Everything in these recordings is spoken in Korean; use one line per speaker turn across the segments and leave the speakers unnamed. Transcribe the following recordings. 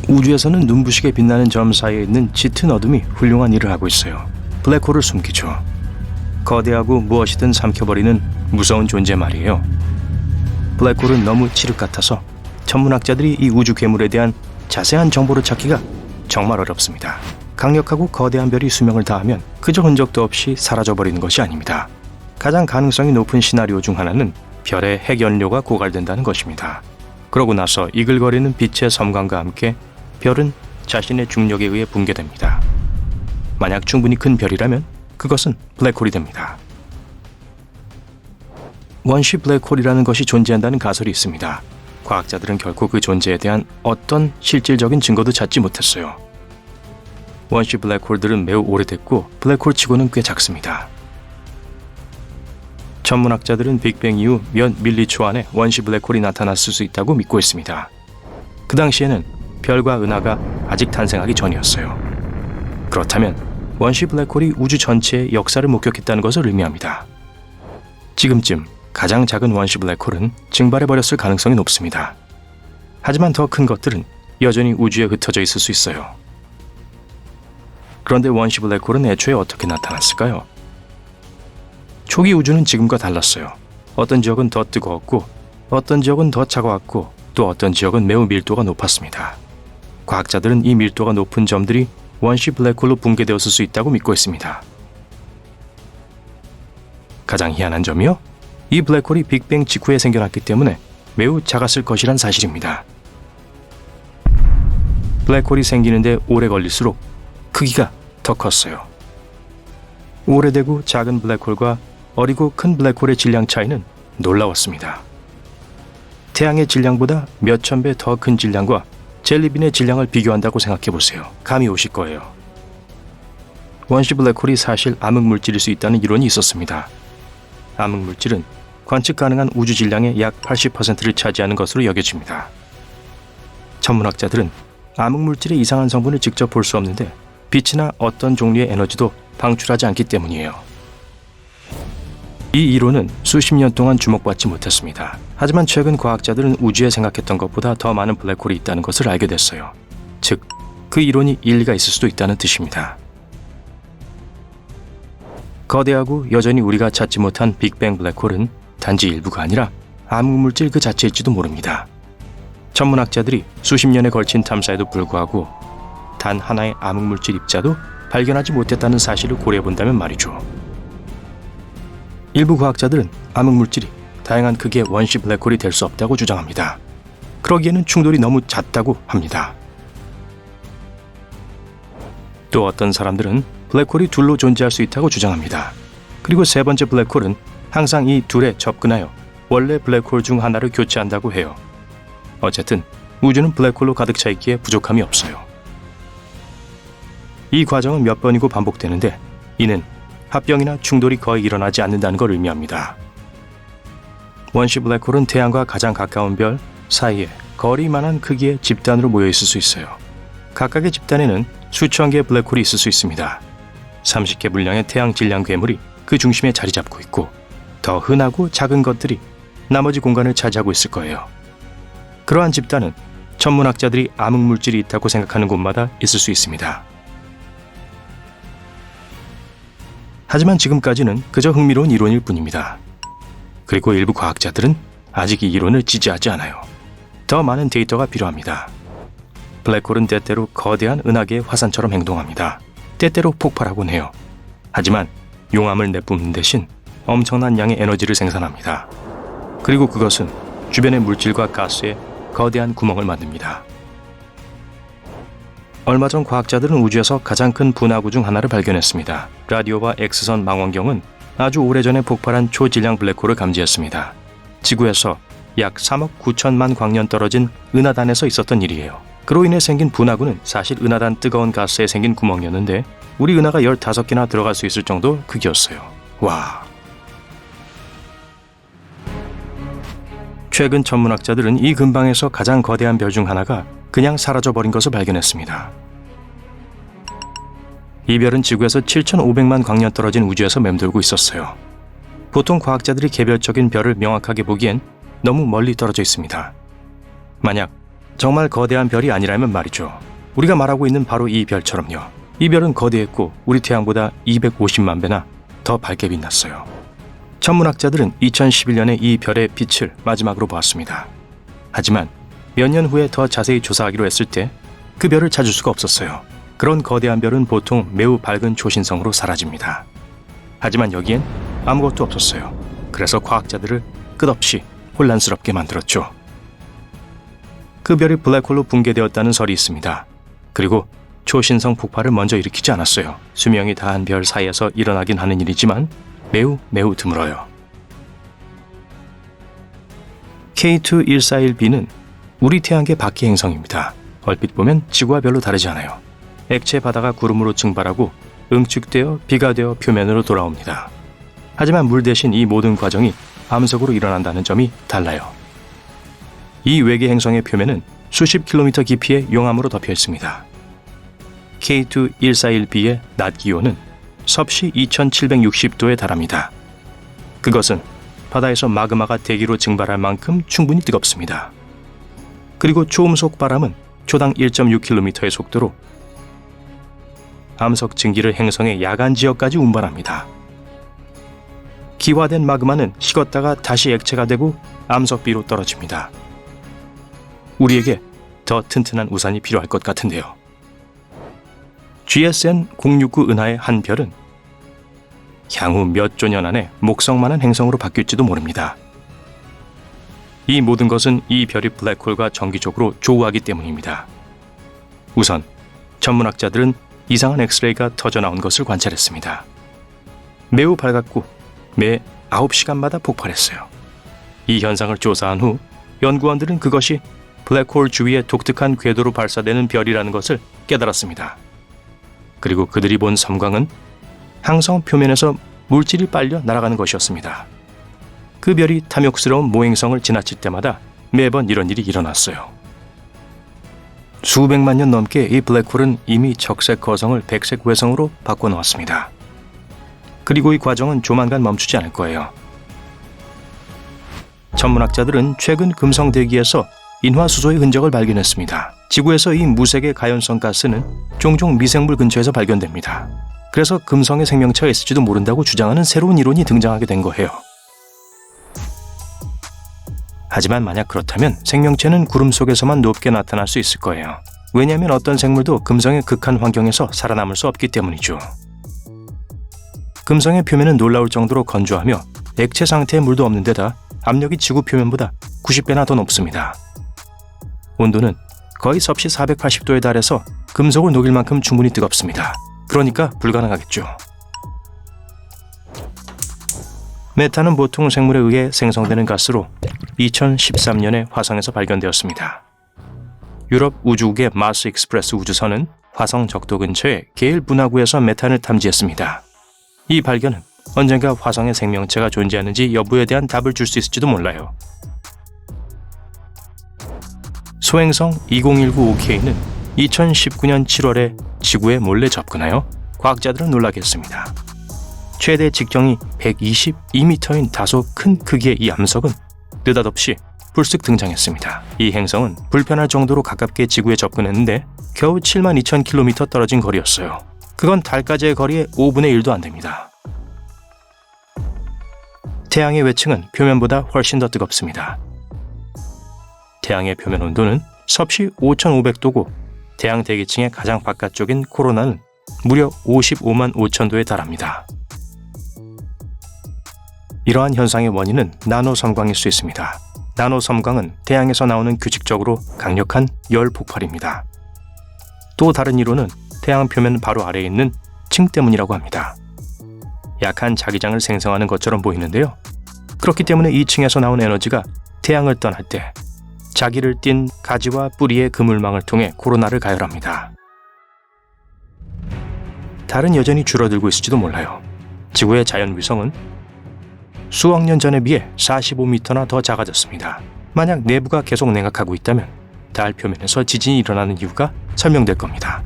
우주에서는 눈부시게 빛나는 점 사이에 있는 짙은 어둠이 훌륭한 일을 하고 있어요. 블랙홀을 숨기죠. 거대하고 무엇이든 삼켜버리는 무서운 존재 말이에요. 블랙홀은 너무 칠흑 같아서 천문학자들이 이 우주 괴물에 대한 자세한 정보를 찾기가 정말 어렵습니다. 강력하고 거대한 별이 수명을 다하면 그저 흔적도 없이 사라져버리는 것이 아닙니다. 가장 가능성이 높은 시나리오 중 하나는 별의 핵연료가 고갈된다는 것입니다. 그러고 나서 이글거리는 빛의 섬광과 함께 별은 자신의 중력에 의해 붕괴됩니다. 만약 충분히 큰 별이라면 그것은 블랙홀이 됩니다. 원시 블랙홀이라는 것이 존재한다는 가설이 있습니다. 과학자들은 결코 그 존재에 대한 어떤 실질적인 증거도 찾지 못했어요. 원시 블랙홀들은 매우 오래됐고 블랙홀치고는 꽤 작습니다. 천문학자들은 빅뱅 이후 몇 밀리초 안에 원시 블랙홀이 나타났을 수 있다고 믿고 있습니다. 그 당시에는 별과 은하가 아직 탄생하기 전이었어요. 그렇다면 원시 블랙홀이 우주 전체의 역사를 목격했다는 것을 의미합니다. 지금쯤 가장 작은 원시 블랙홀은 증발해버렸을 가능성이 높습니다. 하지만 더 큰 것들은 여전히 우주에 흩어져 있을 수 있어요. 그런데 원시 블랙홀은 애초에 어떻게 나타났을까요? 초기 우주는 지금과 달랐어요. 어떤 지역은 더 뜨거웠고 어떤 지역은 더 차가웠고 또 어떤 지역은 매우 밀도가 높았습니다. 과학자들은 이 밀도가 높은 점들이 원시 블랙홀로 붕괴되었을 수 있다고 믿고 있습니다. 가장 희한한 점이요? 이 블랙홀이 빅뱅 직후에 생겨났기 때문에 매우 작았을 것이란 사실입니다. 블랙홀이 생기는데 오래 걸릴수록 크기가 더 컸어요. 오래되고 작은 블랙홀과 어리고 큰 블랙홀의 질량 차이는 놀라웠습니다. 태양의 질량보다 몇천 배 더 큰 질량과 젤리빈의 질량을 비교한다고 생각해보세요. 감이 오실 거예요. 원시 블랙홀이 사실 암흑물질일 수 있다는 이론이 있었습니다. 암흑물질은 관측 가능한 우주 질량의 약 80%를 차지하는 것으로 여겨집니다. 천문학자들은 암흑물질의 이상한 성분을 직접 볼 수 없는데 빛이나 어떤 종류의 에너지도 방출하지 않기 때문이에요. 이 이론은 수십 년 동안 주목받지 못했습니다. 하지만 최근 과학자들은 우주에 생각했던 것보다 더 많은 블랙홀이 있다는 것을 알게 됐어요. 즉, 그 이론이 일리가 있을 수도 있다는 뜻입니다. 거대하고 여전히 우리가 찾지 못한 빅뱅 블랙홀은 단지 일부가 아니라 암흑물질 그 자체일지도 모릅니다. 천문학자들이 수십 년에 걸친 탐사에도 불구하고 단 하나의 암흑물질 입자도 발견하지 못했다는 사실을 고려해본다면 말이죠. 일부 과학자들은 암흑물질이 다양한 크기의 원시 블랙홀이 될 수 없다고 주장합니다. 그러기에는 충돌이 너무 잦다고 합니다. 또 어떤 사람들은 블랙홀이 둘로 존재할 수 있다고 주장합니다. 그리고 세 번째 블랙홀은 항상 이 둘에 접근하여 원래 블랙홀 중 하나를 교체한다고 해요. 어쨌든 우주는 블랙홀로 가득 차 있기에 부족함이 없어요. 이 과정은 몇 번이고 반복되는데 이는 합병이나 충돌이 거의 일어나지 않는다는 걸 의미합니다. 원시 블랙홀은 태양과 가장 가까운 별 사이에 거리만한 크기의 집단으로 모여 있을 수 있어요. 각각의 집단에는 수천 개의 블랙홀이 있을 수 있습니다. 30개 분량의 태양 질량 괴물이 그 중심에 자리 잡고 있고 더 흔하고 작은 것들이 나머지 공간을 차지하고 있을 거예요. 그러한 집단은 천문학자들이 암흑물질이 있다고 생각하는 곳마다 있을 수 있습니다. 하지만 지금까지는 그저 흥미로운 이론일 뿐입니다. 그리고 일부 과학자들은 아직 이 이론을 지지하지 않아요. 더 많은 데이터가 필요합니다. 블랙홀은 때때로 거대한 은하계의 화산처럼 행동합니다. 때때로 폭발하곤 해요. 하지만 용암을 내뿜는 대신 엄청난 양의 에너지를 생산합니다. 그리고 그것은 주변의 물질과 가스에 거대한 구멍을 만듭니다. 얼마 전 과학자들은 우주에서 가장 큰 분화구 중 하나를 발견했습니다. 라디오와 X선 망원경은 아주 오래전에 폭발한 초질량 블랙홀을 감지했습니다. 지구에서 약 3억 9천만 광년 떨어진 은하단에서 있었던 일이에요. 그로 인해 생긴 분화구는 사실 은하단 뜨거운 가스에 생긴 구멍이었는데 우리 은하가 15개나 들어갈 수 있을 정도 크기였어요. 와! 최근 천문학자들은 이 근방에서 가장 거대한 별 중 하나가 그냥 사라져버린 것을 발견했습니다. 이 별은 지구에서 7,500만 광년 떨어진 우주에서 맴돌고 있었어요. 보통 과학자들이 개별적인 별을 명확하게 보기엔 너무 멀리 떨어져 있습니다. 만약 정말 거대한 별이 아니라면 말이죠. 우리가 말하고 있는 바로 이 별처럼요. 이 별은 거대했고 우리 태양보다 250만 배나 더 밝게 빛났어요. 천문학자들은 2011년에 이 별의 빛을 마지막으로 보았습니다. 하지만 몇 년 후에 더 자세히 조사하기로 했을 때 그 별을 찾을 수가 없었어요. 그런 거대한 별은 보통 매우 밝은 초신성으로 사라집니다. 하지만 여기엔 아무것도 없었어요. 그래서 과학자들을 끝없이 혼란스럽게 만들었죠. 그 별이 블랙홀로 붕괴되었다는 설이 있습니다. 그리고 초신성 폭발을 먼저 일으키지 않았어요. 수명이 다한 별 사이에서 일어나긴 하는 일이지만 매우 드물어요. K2141b는 우리 태양계 밖의 행성입니다. 얼핏 보면 지구와 별로 다르지 않아요. 액체 바다가 구름으로 증발하고 응축되어 비가 되어 표면으로 돌아옵니다. 하지만 물 대신 이 모든 과정이 암석으로 일어난다는 점이 달라요. 이 외계 행성의 표면은 수십 킬로미터 깊이의 용암으로 덮여 있습니다. K2141b의 낮 기온은 섭씨 2760도에 달합니다. 그것은 바다에서 마그마가 대기로 증발할 만큼 충분히 뜨겁습니다. 그리고 초음속 바람은 초당 1.6km의 속도로 암석 증기를 행성의 야간 지역까지 운반합니다. 기화된 마그마는 식었다가 다시 액체가 되고 암석비로 떨어집니다. 우리에게 더 튼튼한 우산이 필요할 것 같은데요. GSN 069 은하의 한 별은 향후 몇 조 년 안에 목성만한 행성으로 바뀔지도 모릅니다. 이 모든 것은 이 별이 블랙홀과 정기적으로 조우하기 때문입니다. 우선 천문학자들은 이상한 엑스레이가 터져나온 것을 관찰했습니다. 매우 밝았고 매 9시간마다 폭발했어요. 이 현상을 조사한 후 연구원들은 그것이 블랙홀 주위의 독특한 궤도로 발사되는 별이라는 것을 깨달았습니다. 그리고 그들이 본 섬광은 항성 표면에서 물질이 빨려 날아가는 것이었습니다. 그 별이 탐욕스러운 모행성을 지나칠 때마다 매번 이런 일이 일어났어요. 수백만 년 넘게 이 블랙홀은 이미 적색 거성을 백색 외성으로 바꿔놓았습니다. 그리고 이 과정은 조만간 멈추지 않을 거예요. 천문학자들은 최근 금성 대기에서 인화수소의 흔적을 발견했습니다. 지구에서 이 무색의 가연성 가스는 종종 미생물 근처에서 발견됩니다. 그래서 금성에 생명체가 있을지도 모른다고 주장하는 새로운 이론이 등장하게 된 거예요. 하지만 만약 그렇다면 생명체는 구름 속에서만 높게 나타날 수 있을 거예요. 왜냐하면 어떤 생물도 금성의 극한 환경에서 살아남을 수 없기 때문이죠. 금성의 표면은 놀라울 정도로 건조하며 액체 상태의 물도 없는 데다 압력이 지구 표면보다 90배나 더 높습니다. 온도는 거의 섭씨 480도에 달해서 금속을 녹일 만큼 충분히 뜨겁습니다. 그러니까 불가능하겠죠. 메탄은 보통 생물에 의해 생성되는 가스로 2013년에 화성에서 발견되었습니다. 유럽 우주국의 마스 익스프레스 우주선은 화성 적도 근처의 게일 분화구에서 메탄을 탐지했습니다. 이 발견은 언젠가 화성에 생명체가 존재하는지 여부에 대한 답을 줄 수 있을지도 몰라요. 소행성 2019-5K는 2019년 7월에 지구에 몰래 접근하여 과학자들은 놀라게 했습니다. 최대 직경이 122m인 다소 큰 크기의 이 암석은 느닷없이 불쑥 등장했습니다. 이 행성은 불편할 정도로 가깝게 지구에 접근했는데 겨우 72,000km 떨어진 거리였어요. 그건 달까지의 거리의 5분의 1도 안 됩니다. 태양의 외층은 표면보다 훨씬 더 뜨겁습니다. 태양의 표면 온도는 섭씨 5,500도고 태양 대기층의 가장 바깥쪽인 코로나는 무려 55만 5천 도에 달합니다. 이러한 현상의 원인은 나노 섬광일 수 있습니다. 나노 섬광은 태양에서 나오는 규칙적으로 강력한 열 폭발입니다. 또 다른 이론은 태양 표면 바로 아래에 있는 층 때문이라고 합니다. 약한 자기장을 생성하는 것처럼 보이는데요. 그렇기 때문에 이 층에서 나온 에너지가 태양을 떠날 때 자기를 띤 가지와 뿌리의 그물망을 통해 코로나를 가열합니다. 달은 여전히 줄어들고 있을지도 몰라요. 지구의 자연 위성은 수억 년 전에 비해 45m나 더 작아졌습니다. 만약 내부가 계속 냉각하고 있다면 달 표면에서 지진이 일어나는 이유가 설명될 겁니다.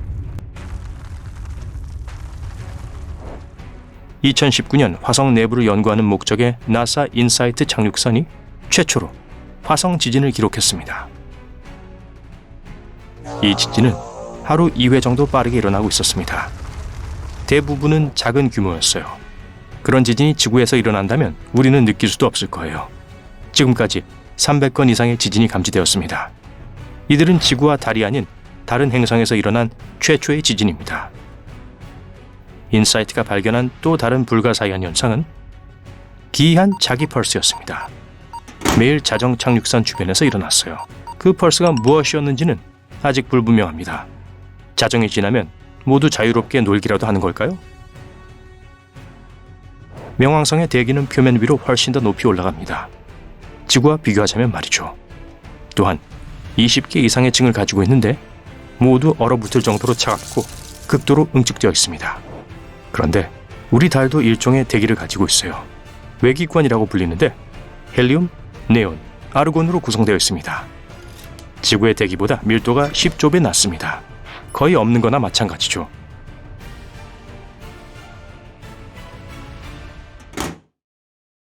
2019년 화성 내부를 연구하는 목적의 나사 인사이트 착륙선이 최초로 화성 지진을 기록했습니다. 이 지진은 하루 2회 정도 빠르게 일어나고 있었습니다. 대부분은 작은 규모였어요. 그런 지진이 지구에서 일어난다면 우리는 느낄 수도 없을 거예요. 지금까지 300건 이상의 지진이 감지되었습니다. 이들은 지구와 달이 아닌 다른 행성에서 일어난 최초의 지진입니다. 인사이트가 발견한 또 다른 불가사의한 현상은 기이한 자기 펄스였습니다. 매일 자정 착륙선 주변에서 일어났어요. 그 펄스가 무엇이었는지는 아직 불분명합니다. 자정이 지나면 모두 자유롭게 놀기라도 하는 걸까요? 명왕성의 대기는 표면 위로 훨씬 더 높이 올라갑니다. 지구와 비교하자면 말이죠. 또한 20개 이상의 층을 가지고 있는데 모두 얼어붙을 정도로 차갑고 극도로 응축되어 있습니다. 그런데 우리 달도 일종의 대기를 가지고 있어요. 외기권이라고 불리는데 헬리움, 네온, 아르곤으로 구성되어 있습니다. 지구의 대기보다 밀도가 10조 배 낮습니다. 거의 없는 거나 마찬가지죠.